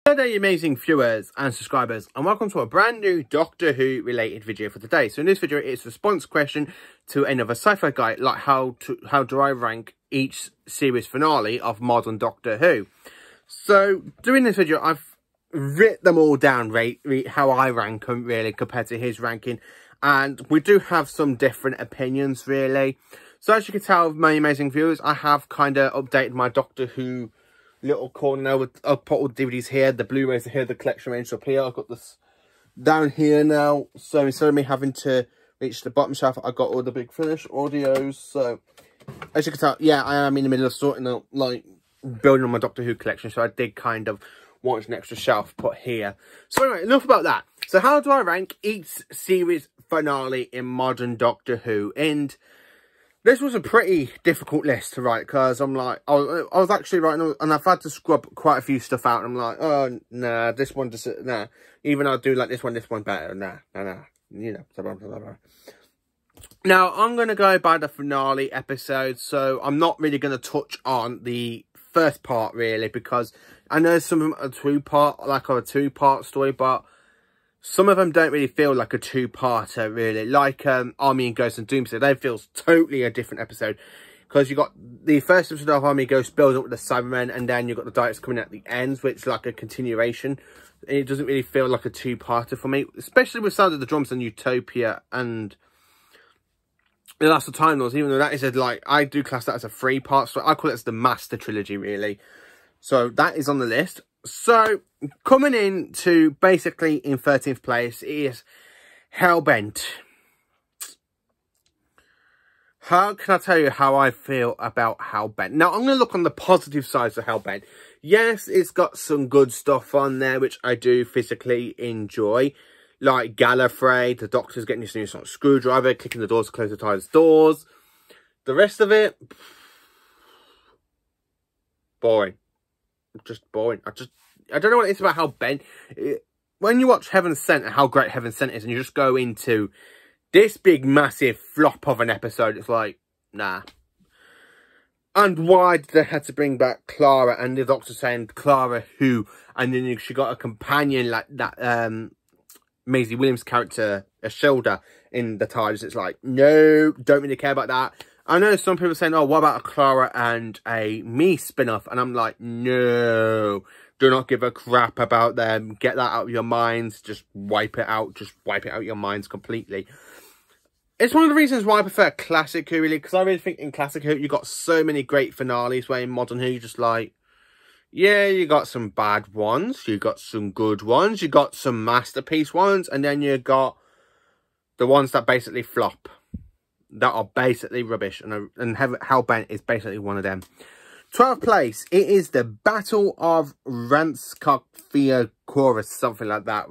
Hello there, you amazing viewers and subscribers, and welcome to a brand new Doctor Who related video for today. So in this video, it's a response question to another sci-fi guide, like how do I rank each series finale of modern Doctor Who. So doing this video, I've written them all down, how I rank them really compared to his ranking, and we do have some different opinions really. So as you can tell, my amazing viewers, I have kind of updated my Doctor Who little corner now. I've put all the DVDs here, the Blu-rays are here, the collection range up here. I've got this down here now, so instead of me having to reach the bottom shelf, I've got all the Big Finish audios. So as you can tell, yeah, I am in the middle of sorting out, like, building on my Doctor Who collection, so I did kind of want an extra shelf put here. So anyway, enough about that. So how do I rank each series finale in modern Doctor Who? And this was a pretty difficult list to write, because I'm like, I was actually writing, and I've had to scrub quite a few stuff out, and I'm like, oh, nah, this one just, nah. Even though I do like this one better, nah, you know, blah, blah, blah. Now, I'm going to go by the finale episode, so I'm not really going to touch on the first part, really, because I know some of them are a two-part story, but some of them don't really feel like a two-parter, really. Like Army and Ghost and Doomsday, they feel totally a different episode. Because you got the first episode of Army and Ghost build up with the Cybermen, and then you've got the Daleks coming at the ends, which is like a continuation. It doesn't really feel like a two-parter for me, especially with Sound of the Drums and Utopia and The Last of Time Lords, even though that is I do class that as a three-part story. I call it as the Master Trilogy, really. So that is on the list. So, coming in to basically in 13th place is Hellbent. How can I tell you how I feel about Hellbent? Now, I'm going to look on the positive sides of Hellbent. Yes, it's got some good stuff on there, which I do physically enjoy. Like Gallifrey, the Doctor's getting his new sort of screwdriver, kicking the doors to close the TARDIS doors. The rest of it, boring. Just boring. I don't know what it is about Hellbent. When you watch Heaven Sent and how great Heaven Sent is, and you just go into this big massive flop of an episode, it's like, nah. And why did they have to bring back Clara, and the Doctor saying Clara who, and then she got a companion like that Maisie Williams character, a shoulder in the TARDIS. It's like, no, don't really care about that. I know some people are saying, oh, what about a Clara and a Me spin-off? And I'm like, no, do not give a crap about them. Get that out of your minds. Just wipe it out. Just wipe it out of your minds completely. It's one of the reasons why I prefer Classic Who, really, because I really think in Classic Who, you got so many great finales, where in Modern Who, you're just like, yeah, you got some bad ones, you got some good ones, you got some masterpiece ones, and then you got the ones that basically flop. That are basically rubbish, and Hellbent is basically one of them. 12th place, it is the Battle of Ranskog Chorus, something like that.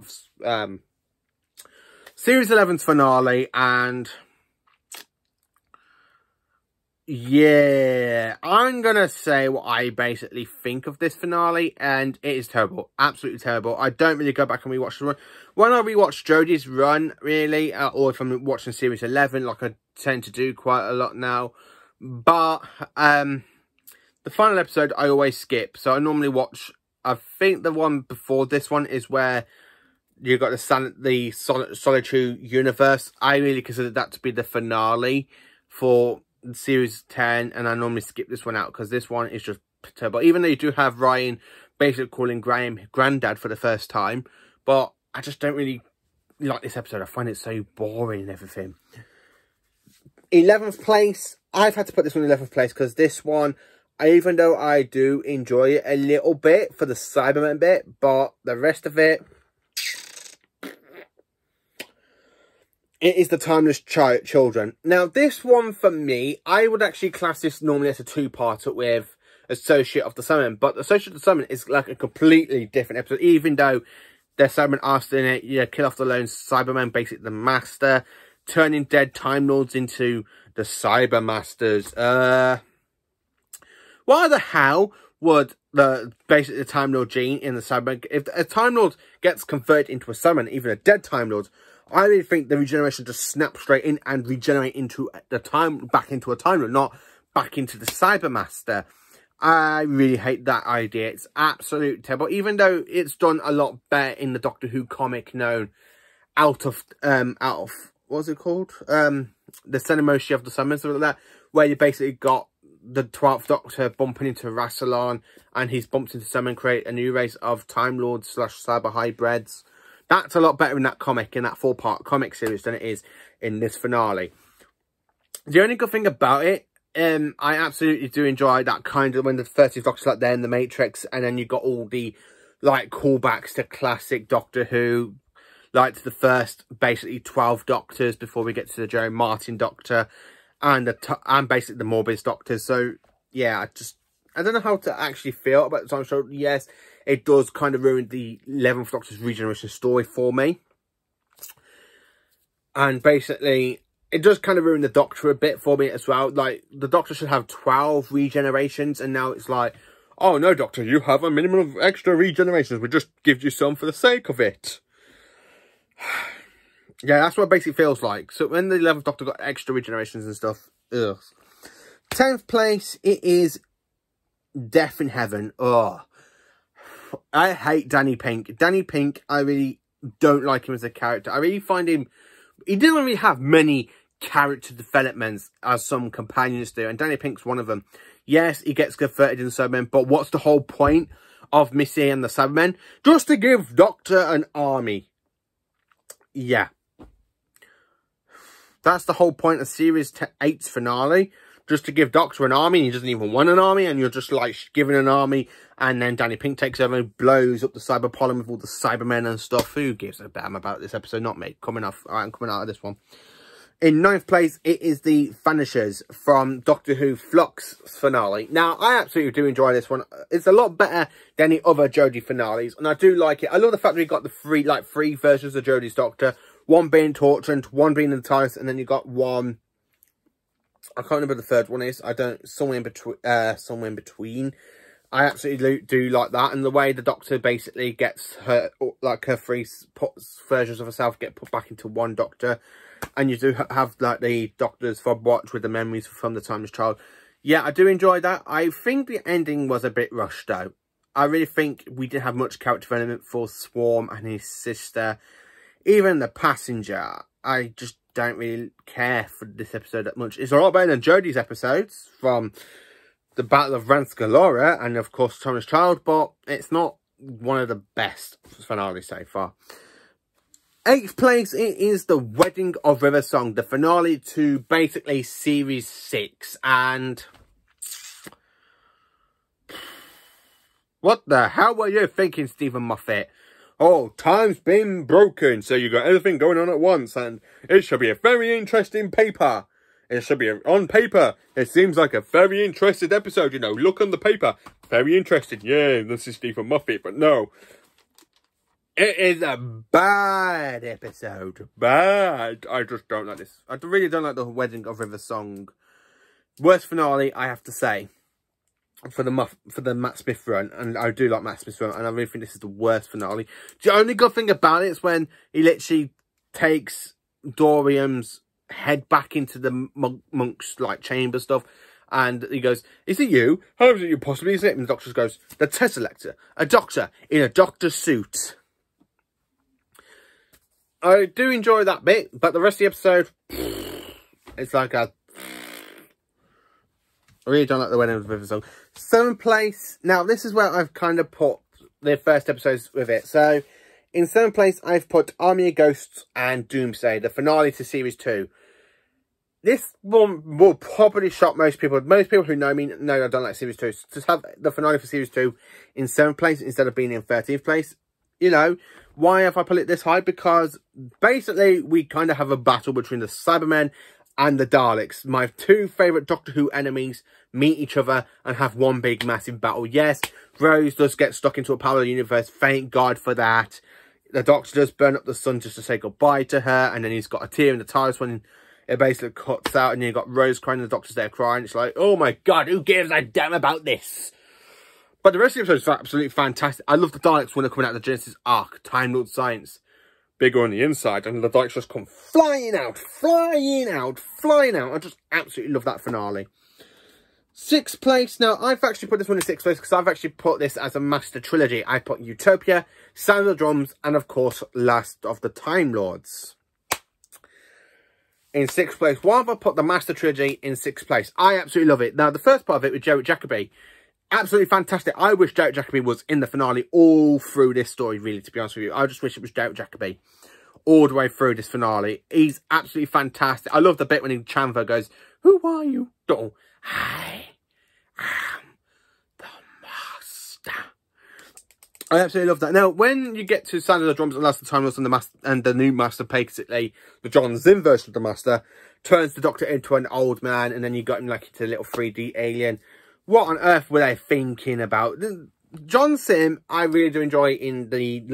Series 11's finale, and yeah, I'm gonna say what I basically think of this finale, and it is terrible, absolutely terrible. I don't really go back and rewatch the run. When I rewatch Jodie's run, really, or if I'm watching Series 11, like I tend to do quite a lot now, but the final episode I always skip. So I normally watch, I think the one before this one is where you got the Solitude universe. I really consider that to be the finale for Series 10, and I normally skip this one out because this one is just terrible. Even though you do have Ryan basically calling Graham granddad for the first time, but I just don't really like this episode. I find it so boring and everything. 11th place, I've had to put this one in 11th place because this one, even though I do enjoy it a little bit for the Cybermen bit, but the rest of it, it is the Timeless Children. Now, this one, for me, I would actually class this normally as a two-parter with Associate of the Cybermen. But Associate of the Cybermen is like a completely different episode. Even though their Cybermen are still in it, you know, kill off the lone Cyberman, basically the Master, turning dead Time Lords into the Cyber Masters. Why the hell would basically the Time Lord gene in the Cyberman, if a Time Lord gets converted into a Cyberman, even a dead Time Lord, I really think the regeneration just snaps straight in and regenerate into the back into a Time Lord, not back into the Cyber Master. I really hate that idea. It's absolutely terrible. Even though it's done a lot better in the Doctor Who comic known out of what's it called? The Cinemoshi of the Summers, something like that, where you basically got the 12th Doctor bumping into Rassilon, and he's bumped into some and create a new race of Time Lords / cyber hybrids. That's a lot better in that comic, in that 4-part comic series, than it is in this finale. The only good thing about it, I absolutely do enjoy that kind of when the 30th Doctor's like there in the Matrix, and then you got all the like callbacks to classic Doctor Who, like to the first basically 12 Doctors before we get to the Jerry Martin Doctor, and basically the Morbius Doctors. So yeah, I don't know how to actually feel about the time show. Yes, it does kind of ruin the 11th Doctor's regeneration story for me, and basically it does kind of ruin the Doctor a bit for me as well. Like, the Doctor should have 12 regenerations, and now it's like, oh no, Doctor, you have a minimum of extra regenerations. We just give you some for the sake of it. Yeah, that's what it basically feels like. So when the 11th Doctor got extra regenerations and stuff, ugh. 10th place, it is Death in Heaven. Ugh. I hate Danny Pink. Danny Pink, I really don't like him as a character. I really find him, he didn't really have many character developments as some companions do, and Danny Pink's one of them. Yes, he gets converted into Cybermen, but what's the whole point of Missy and the Cybermen? Just to give Doctor an army. Yeah. That's the whole point of Series 8's finale. Just to give Doctor an army, and he doesn't even want an army, and you're just like giving an army, and then Danny Pink takes over and blows up the Cyber Pollen with all the Cybermen and stuff. Who gives a damn about this episode? Not me. Coming off, I'm coming out of this one. In 9th place, it is the Vanishers from Doctor Who Flux finale. Now, I absolutely do enjoy this one. It's a lot better than the other Jodie finales, and I do like it. I love the fact that we got the three versions of Jodie's Doctor. One being Torchant, one being the TARDIS, and then you got one, I can't remember the third one is. Somewhere in between. I absolutely do like that, and the way the Doctor basically gets her, like her three versions of herself get put back into one Doctor, and you do have like the Doctor's fob watch with the memories from the Timeless Child. Yeah, I do enjoy that. I think the ending was a bit rushed though. I really think we didn't have much character development for Swarm and his sister. Even the Passenger, I just don't really care for this episode that much. It's a lot better than Jodie's episodes from the Battle of Ranskalora and, of course, Timeless Child, but it's not one of the best finales so far. 8th place, it is the Wedding of Riversong, the finale to basically Series 6, and what the hell were you thinking, Stephen Moffat? Oh, time's been broken, so you got everything going on at once, and it should be a very interesting paper. It should be on paper. It seems like a very interesting episode, you know. Look on the paper. Very interesting. Yeah, this is Stephen Moffat, but no. It is a bad episode. Bad. I just don't like this. I really don't like the Wedding of Riversong. Worst finale, I have to say. For the Matt Smith run, and I do like Matt Smith's run, and I really think this is the worst finale. The only good thing about it is when he literally takes Dorium's head back into the monk's like chamber stuff, and he goes, "Is it you? How is it you possibly is it?" And the Doctor goes, "The Tesselector, a doctor in a doctor's suit." I do enjoy that bit, but the rest of the episode, it's like a. I really don't like the Wedding of Riversong. 7th place. Now, this is where I've kind of put the first episodes with it. So, in 7th place, I've put Army of Ghosts and Doomsday, the finale to Series 2. This one will probably shock most people. Most people who know me know I don't like Series 2. So to have the finale for Series 2 in 7th place instead of being in 13th place, you know, why have I put it this high? Because basically, we kind of have a battle between the Cybermen and the Daleks. My two favourite Doctor Who enemies meet each other and have one big massive battle. Yes, Rose does get stuck into a parallel universe. Thank God for that. The Doctor does burn up the sun just to say goodbye to her. And then he's got a tear in the TARDIS when it basically cuts out. And you've got Rose crying and the Doctor's there crying. It's like, oh my God, who gives a damn about this? But the rest of the episode is absolutely fantastic. I love the Daleks when they're coming out of the Genesis Arc. Time Lord Science. Bigger on the inside, and the Daleks just come flying out, flying out, flying out. I just absolutely love that finale. Sixth place. Now, I've actually put this one in sixth place because I've actually put this as a master trilogy. I put Utopia, Sound of the Drums, and of course, Last of the Time Lords in sixth place. Why have I put the master trilogy in sixth place? I absolutely love it. Now, the first part of it with Derek Jacobi, absolutely fantastic. I wish Derek Jacobi was in the finale all through this story, really, to be honest with you. I just wish it was Derek Jacobi all the way through this finale. He's absolutely fantastic. I love the bit when Chandler goes, "Who are you?" "Oh, I am the master." I absolutely love that. Now, when you get to Sound of the Drums and Last of the Time Lords and the new master, basically, the John Zim version of the master, turns the Doctor into an old man, and then you got him like into a little 3D alien. What on earth were they thinking about? John Sim, I really do enjoy in the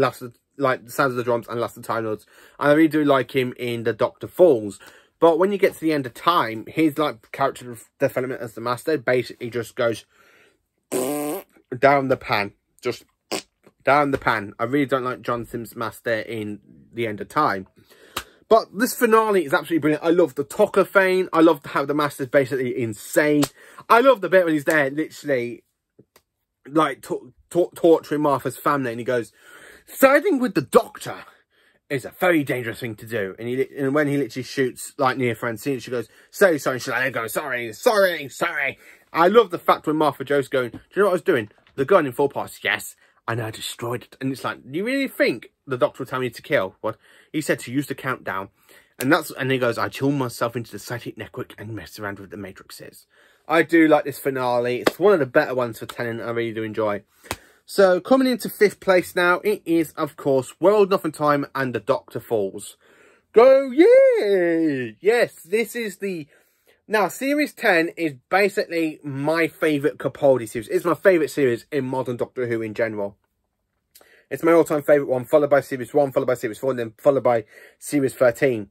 Sound of the Drums and Last of the Time Lords. And I really do like him in the Doctor Falls. But when you get to the end of time, his like character development as the master basically just goes down the pan. Just down the pan. I really don't like John Sim's master in the end of time. But this finale is absolutely brilliant. I love the Tocklefane. I love how the master's basically insane. I love the bit when he's there, literally, like, torturing Martha's family. And he goes, "Siding with the Doctor is a very dangerous thing to do." And when he literally shoots, like, near Francine, she goes, "Sorry, sorry." She's like, "Go, sorry, sorry, sorry." I love the fact when Martha Joe's going, "Do you know what I was doing? The gun in 4 parts." "Yes. And I destroyed it." And it's like, you really think the Doctor will tell me to kill? What? He said to use the countdown. And he goes, "I tune myself into the psychic network and mess around with the matrices." I do like this finale. It's one of the better ones for Tennant. I really do enjoy. So, coming into fifth place now, it is, of course, World Nothing Time and the Doctor Falls. Go, yay! Yes, this is the... Now, Series 10 is basically my favourite Capaldi series. It's my favourite series in modern Doctor Who in general. It's my all-time favourite one, followed by Series 1, followed by Series 4, and then followed by Series 13.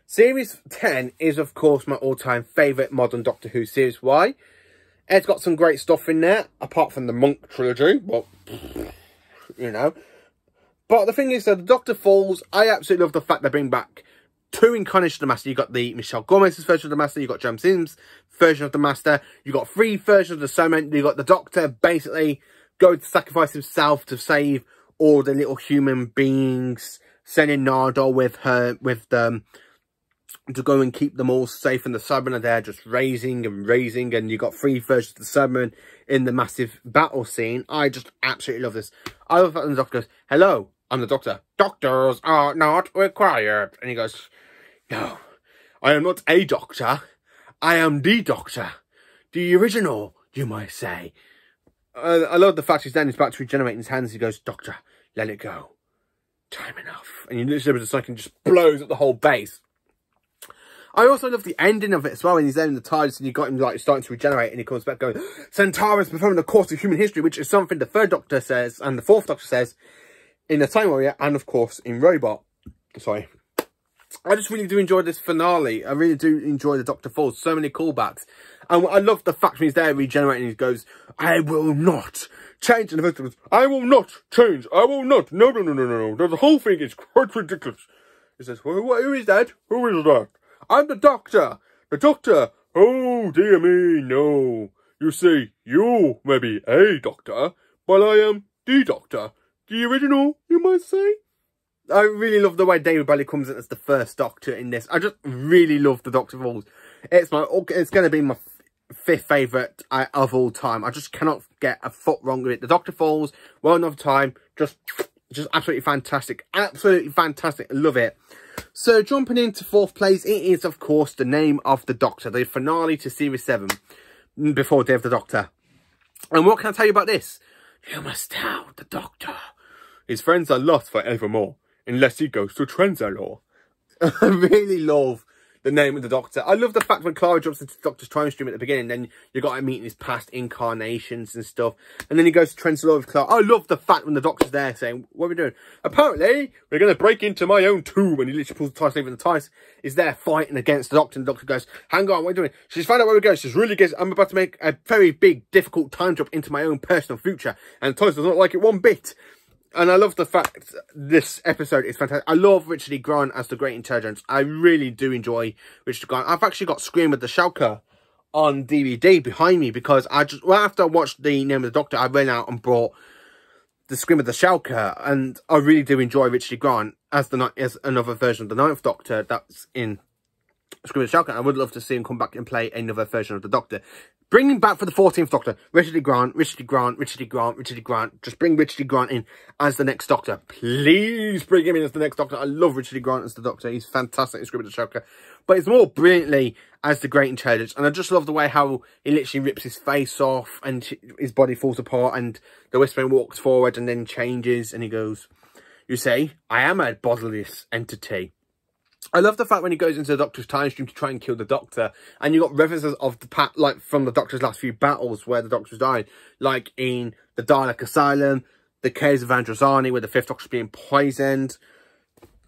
Series 10 is, of course, my all-time favourite modern Doctor Who series. Why? It's got some great stuff in there, apart from the Monk trilogy. Well, you know. But the thing is, the Doctor Falls, I absolutely love the fact they bring back 2 incarnations of the Master. You got the Michelle Gomez's version of the Master. You got James Sims' version of the Master. You got 3 versions of the Summon. You got the Doctor basically going to sacrifice himself to save all the little human beings, sending Nardole with to go and keep them all safe in the submarine. They're just raising, and you got 3 versions of the submarine in the massive battle scene. I just absolutely love this. I love that when the Doctor goes, "Hello, I'm the Doctor. Doctors are not required." And he goes, "No, I am not a doctor. I am the Doctor. The original, you might say." I love the fact he's down his back to regenerate his hands. He goes, "Doctor, let it go. Time enough." And you literally just like, and just blows up the whole base. I also love the ending of it as well, when he's there in the TARDIS and you got him like starting to regenerate, and he comes back going, "Centaurus performing the course of human history," which is something the 3rd Doctor says and the 4th Doctor says in the Time Warrior, and of course in Robot. Sorry. I just really do enjoy this finale. I really do enjoy the Doctor Falls. So many callbacks. And I love the fact when he's there regenerating, he goes, "I will not change." And the first goes, "I will not change. I will not. No, no, no, no, no, no. The whole thing is quite ridiculous." He says, who is that? Who is that?" "I'm the Doctor. The Doctor." "Oh, dear me, no. You see, you may be a Doctor, but I am the Doctor. The original, you might say." I really love the way David Bailey comes in as the 1st Doctor in this. I just really love the Doctor Falls. It's going to be my 5th favourite of all time. I just cannot get a foot wrong with it. The Doctor Falls, World Nothing Time, just absolutely fantastic. Absolutely fantastic. I love it. So, jumping into 4th place, it is, of course, The Name of the Doctor, the finale to Series 7, before Day of the Doctor. And what can I tell you about this? You must tell the Doctor his friends are lost forevermore, unless he goes to Trenzalore. I really love The Name of the Doctor. I love the fact when Clara jumps into the Doctor's time stream at the beginning, then you got him meeting his past incarnations and stuff. And then he goes to Trenzalore with Clara. I love the fact when the Doctor's there saying, "What are we doing?" "Apparently, we're going to break into my own tomb." And he literally pulls the TARDIS lever, and the TARDIS is there fighting against the Doctor. And the Doctor goes, "Hang on, what are you doing?" She's found out where we go. She's really good. "I'm about to make a very big, difficult time jump into my own personal future." And the TARDIS does not like it one bit. And I love the fact this episode is fantastic. I love Richard E. Grant as the Great Intelligence. I really do enjoy Richard E. Grant. I've actually got Scream of the Shulker on DVD behind me, because well, after I watched The Name of the Doctor, I went out and bought The Scream of the Shellker, and I really do enjoy Richard E. Grant as another version of the Ninth Doctor that's in Scream of the Shellker. I would love to see him come back and play another version of the Doctor. Bring him back for the 14th Doctor. Richard E. Grant, Richard E. Grant, Richard E. Grant, Richard E. Grant. Just bring Richard E. Grant in as the next Doctor. Please bring him in as the next Doctor. I love Richard E. Grant as the Doctor. He's fantastic in Scream of the Shellker. But it's more brilliantly as the Great Intelligence. And I just love the way how he literally rips his face off and his body falls apart and the Whispering walks forward and then changes and he goes, "You say, I am a bodiless entity." I love the fact when he goes into the Doctor's time stream to try and kill the Doctor, and you got references of the like from the Doctor's last few battles where the Doctor's died, like in the Dalek Asylum, the Caves of Androzani, where the Fifth Doctor's being poisoned.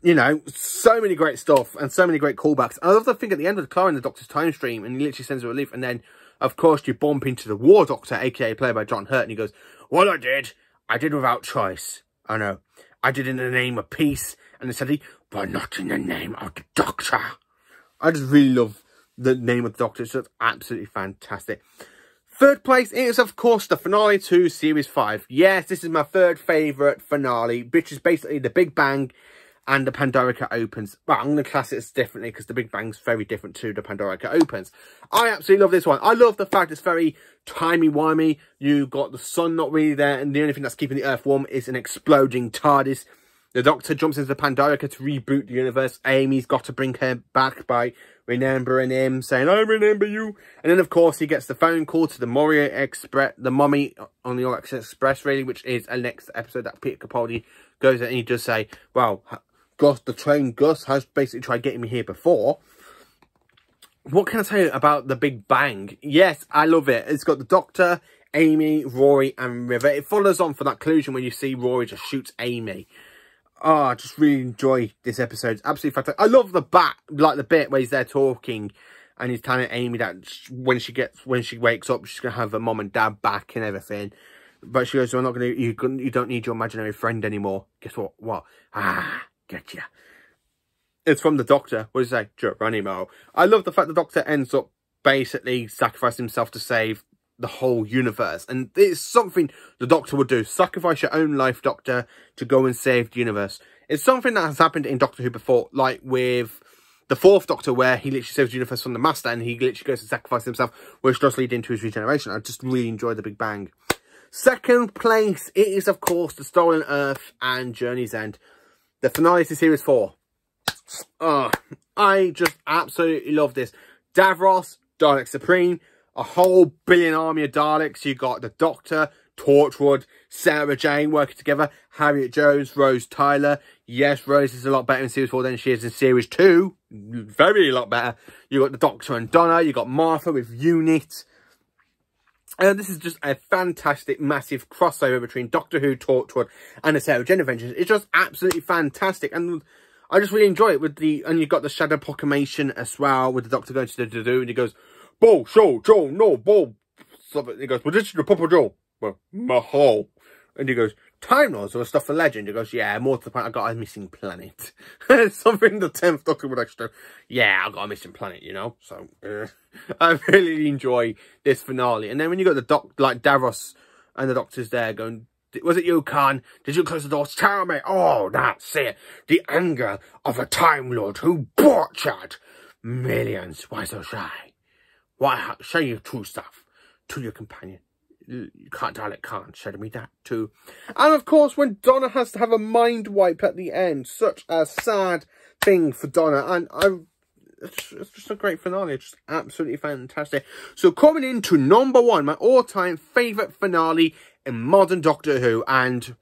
You know, so many great stuff and so many great callbacks. I love the thing at the end of Clara in the Doctor's time stream, and he literally sends her a leaf, and then of course you bump into the War Doctor, aka played by John Hurt, and he goes, "What I did without choice. I know. I did in the name of peace." And said, "But not in the name of the Doctor." I just really love the name of the Doctor. It's just absolutely fantastic. Third place is, of course, the finale to Series 5. Yes, this is my third favourite finale, which is basically the Big Bang and the Pandorica Opens. Well, I'm going to class it as differently because the Big Bang's very different to the Pandorica Opens. I absolutely love this one. I love the fact it's very timey-wimey. You got the sun not really there, and the only thing that's keeping the Earth warm is an exploding TARDIS. The Doctor jumps into the Pandorica to reboot the universe. Amy's got to bring her back by remembering him, saying, "I remember you." And then, of course, he gets the phone call to the Mummy on the All Access Express, really, which is a next episode that Peter Capaldi goes in, and he does say, "Well, Gus, the train Gus has basically tried getting me here before." What can I tell you about the Big Bang? Yes, I love it. It's got the Doctor, Amy, Rory, and River. It follows on from that conclusion when you see Rory just shoots Amy. Oh, I just really enjoy this episode. It's absolutely fantastic. I love the bit where he's there talking and he's telling Amy that when she wakes up, she's going to have her mum and dad back and everything. But she goes, "I'm not going to, you don't need your imaginary friend anymore." Guess what? What? Ah, getcha. It's from the Doctor. What does it say? Geronimo. I love the fact the Doctor ends up basically sacrificing himself to save the whole universe, and it's something the Doctor would do. Sacrifice your own life, Doctor, to go and save the universe. It's something that has happened in Doctor Who before, like with the Fourth Doctor, where he literally saves the universe from the Master, and he literally goes to sacrifice himself, which does lead into his regeneration. I just really enjoy the Big Bang. Second place, it is, of course, The Stolen Earth and Journey's End, the finale to Series 4. Oh, I just absolutely love this. Davros, Dalek Supreme, a whole billion army of Daleks. You got the Doctor, Torchwood, Sarah Jane working together, Harriet Jones, Rose Tyler. Yes, Rose is a lot better in Series 4 than she is in Series 2. Very a lot better. You got the Doctor and Donna. You got Martha with Unit. This is just a fantastic, massive crossover between Doctor Who, Torchwood, and the Sarah Jane Adventures. It's just absolutely fantastic, and I just really enjoy it. And you've got the Shadow Proclamation as well, with the Doctor going to the do, and he goes, "Bo, show, Joe, no, Bo." So he goes, "Well, this is the Papa Joe." Well, Mahal. And he goes, "Time Lords or stuff for legend?" He goes, "Yeah, more to the point, I got a missing planet." Something the 10th Doctor would actually do. "Yeah, I got a missing planet, you know." So, I really enjoy this finale. And then when you got the like Davros and the Doctor's there going, "Was it you, Khan? Did you close the doors? Tell me." "Oh, that's it. The anger of a Time Lord who butchered millions. Why so shy? Why show your true stuff to your companion? You can't show me that too." And of course, when Donna has to have a mind wipe at the end, such a sad thing for Donna. And it's just a great finale. It's just absolutely fantastic. So coming into number one, my all-time favourite finale in modern Doctor Who. And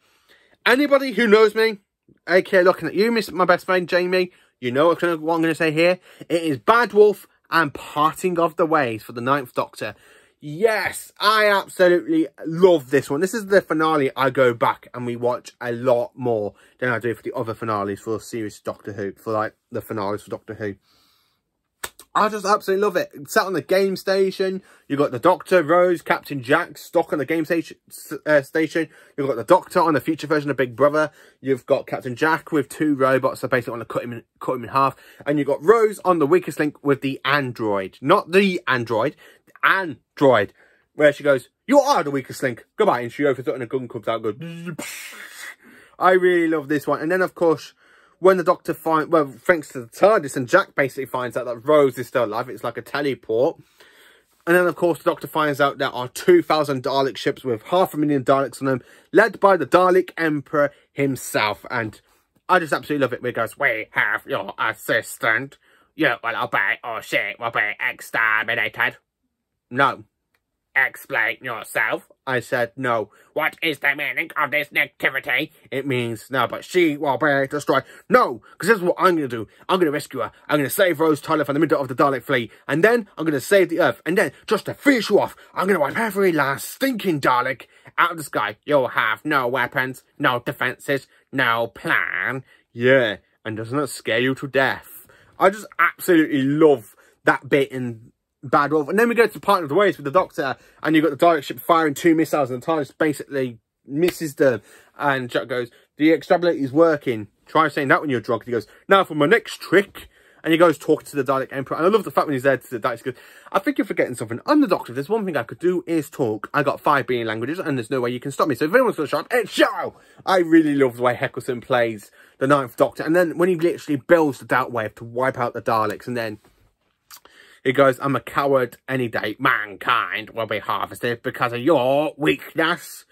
anybody who knows me, aka looking at you, my best friend Jamie, you know what I'm going to say here. It is Bad Wolf and Parting of the Ways for the 9th Doctor. Yes, I absolutely love this one. This is the finale I go back and we watch a lot more than I do for the other finales for series Doctor Who, for like the finales for Doctor Who. I just absolutely love it. Sat on the game station. You got the Doctor, Rose, Captain Jack stuck on the game station. You've got the Doctor on the future version of Big Brother. You've got Captain Jack with 2 robots that basically want to cut him in half. And you've got Rose on the weakest link with the android. Not the android, the android, where she goes, you are the weakest link, goodbye, and she opens it and a gun comes out and goes, I really love this one. And then, of course, when the Doctor finds, well, thanks to the TARDIS, and Jack basically finds out that Rose is still alive, it's like a teleport. And then, of course, the Doctor finds out there are 2,000 Dalek ships with 500,000 Daleks on them, led by the Dalek Emperor himself. And I just absolutely love it. Where he goes, we have your assistant. You will obey or she will be exterminated. No. Explain yourself. I said no. What is the meaning of this negativity? It means no, but she will be destroyed. No, because this is what I'm going to do. I'm going to rescue her. I'm going to save Rose Tyler from the middle of the Dalek fleet. And then I'm going to save the Earth. And then, just to finish you off, I'm going to wipe every last stinking Dalek out of the sky. You'll have no weapons, no defences, no plan. Yeah, and doesn't it scare you to death? I just absolutely love that bit in Bad Wolf. And then we go to Partner of the Ways with the Doctor, and you've got the Dalek ship firing 2 missiles, and the TARDIS basically misses them. And Jack goes, the extrapolate is working. Try saying that when you're drunk. And he goes, now for my next trick. And he goes talking to the Dalek Emperor. And I love the fact when he's there to the Daleks, he goes, I think you're forgetting something. I'm the Doctor. There's one thing I could do is talk. I got 5 billion languages, and there's no way you can stop me. So if anyone's going to show up, it's show! I really love the way Eccleston plays the 9th Doctor. And then when he literally builds the Doubt Wave to wipe out the Daleks, and then he goes, I'm a coward any day. Mankind will be harvested because of your weakness.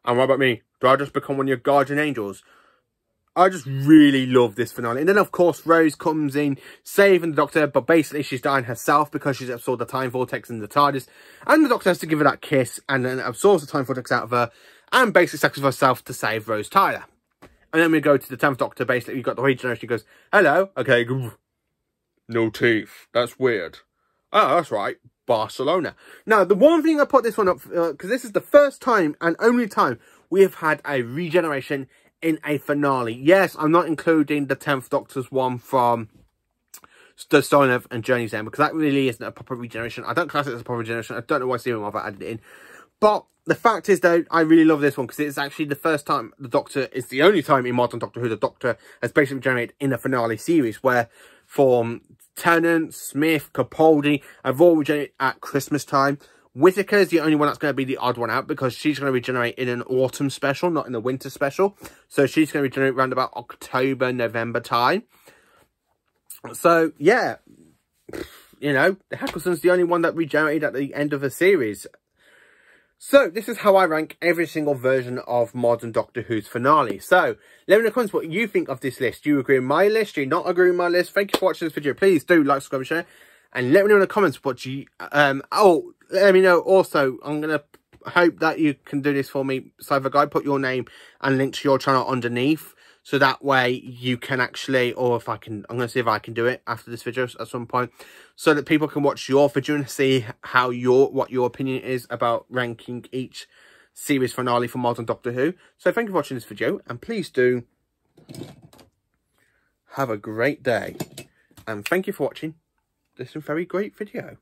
And what about me? Do I just become one of your guardian angels? I just really love this finale. And then, of course, Rose comes in, saving the Doctor, but basically she's dying herself because she's absorbed the time vortex in the TARDIS. And the Doctor has to give her that kiss and then absorbs the time vortex out of her and basically sacrifices herself to save Rose Tyler. And then we go to the 10th Doctor. Basically, you've got the regeneration. He goes, hello. Okay, no teeth. That's weird. Oh, that's right. Barcelona. Now, the one thing I put this one up, because this is the first time and only time we have had a regeneration in a finale. Yes, I'm not including the 10th Doctor's one from The Stone of and Journey's End, because that really isn't a proper regeneration. I don't class it as a proper regeneration. I don't know why Stephen Moffat added it in. But the fact is, though, I really love this one, because it's actually the first time the Doctor, it's the only time in modern Doctor Who the Doctor has basically regenerated in a finale series, where for Tennant, Smith, Capaldi have all regenerated at Christmas time. Whittaker is the only one that's going to be the odd one out, because she's going to regenerate in an autumn special, not in a winter special. So she's going to regenerate around about October, November time. So, yeah, you know, Eccleston's the only one that regenerated at the end of the series. So, this is how I rank every single version of modern Doctor Who's finale. So, let me know in the comments what you think of this list. Do you agree with my list? Do you not agree with my list? Thank you for watching this video. Please do like, subscribe, and share. And let me know in the comments what you... let me know also, I'm going to hope that you can do this for me, Sci-fi Guy. Put your name and link to your channel underneath. So that way you can actually, or if I can, I'm going to see if I can do it after this video at some point. So that people can watch your video and see how what your opinion is about ranking each series finale for modern Doctor Who. So thank you for watching this video. And please do have a great day. And thank you for watching this very great video.